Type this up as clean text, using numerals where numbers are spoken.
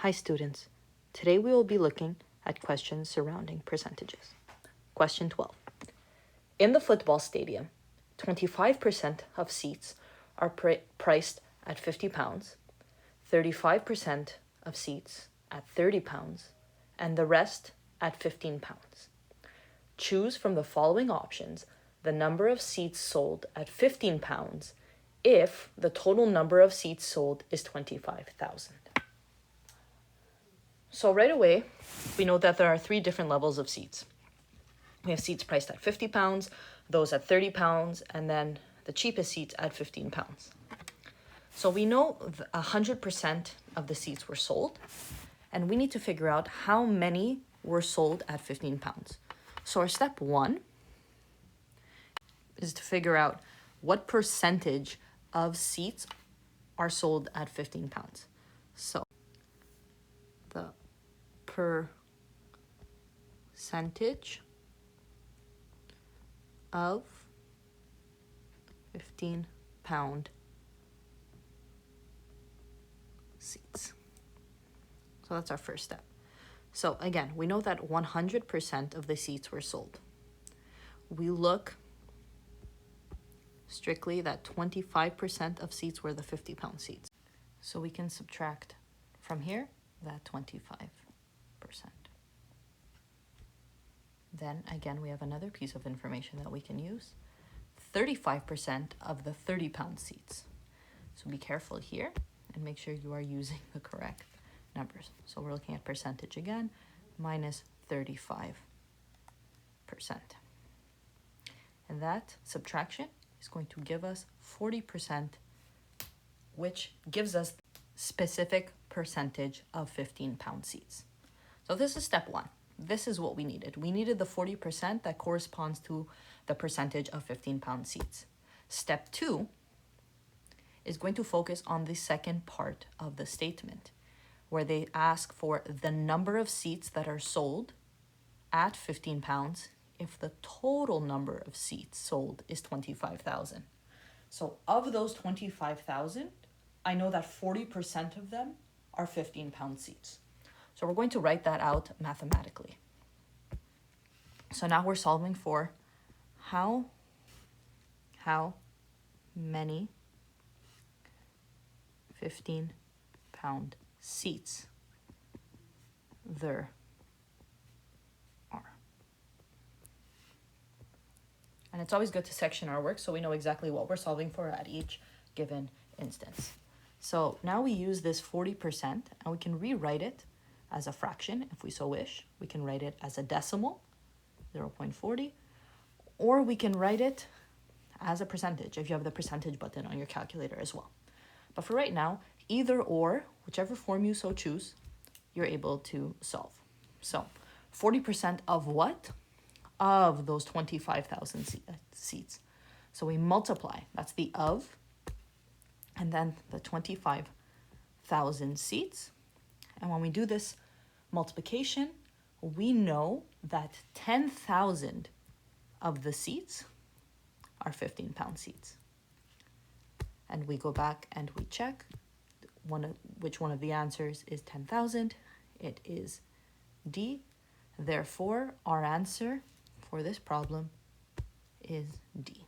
Hi students, today we will be looking at questions surrounding percentages. Question 12. In the football stadium, 25% of seats are priced at £50, 35% of seats at £30, and the rest at £15. Choose from the following options the number of seats sold at £15 if the total number of seats sold is 25,000. So right away, we know that there are three different levels of seats. We have seats priced at £50, those at £30, and then the cheapest seats at £15. So we know 100% of the seats were sold, and we need to figure out how many were sold at £15. So our step one is to figure out what percentage of seats are sold at £15. So the percentage of £15 seats. So that's our first step. So again, we know that 100% of the seats were sold. We look strictly that 25% of seats were the £50 seats. So we can subtract from here that 25%. Then again, we have another piece of information that we can use. 35% of the £30 seats. So be careful here and make sure you are using the correct numbers. So we're looking at percentage again, minus 35%. And that subtraction is going to give us 40%, which gives us specific percentage of £15 seats. So this is step one. This is what we needed. We needed the 40% that corresponds to the percentage of £15 seats. Step two is going to focus on the second part of the statement, where they ask for the number of seats that are sold at £15 if the total number of seats sold is 25,000. So of those 25,000, I know that 40% of them are £15 seats. So we're going to write that out mathematically. So now we're solving for how many £15 seats there are. And it's always good to section our work so we know exactly what we're solving for at each given instance. So now we use this 40% and we can rewrite it as a fraction if we so wish. We can write it as a decimal, 0.40, or we can write it as a percentage if you have the percentage button on your calculator as well. But for right now, either or, whichever form you so choose, you're able to solve. So 40% of what? Of those 25,000 seats. So we multiply, that's the of, and then the 25,000 seats. And when we do this multiplication, we know that 10,000 of the seats are £15 seats. And we go back and we check which one of the answers is 10,000. It is D. Therefore, our answer for this problem is D.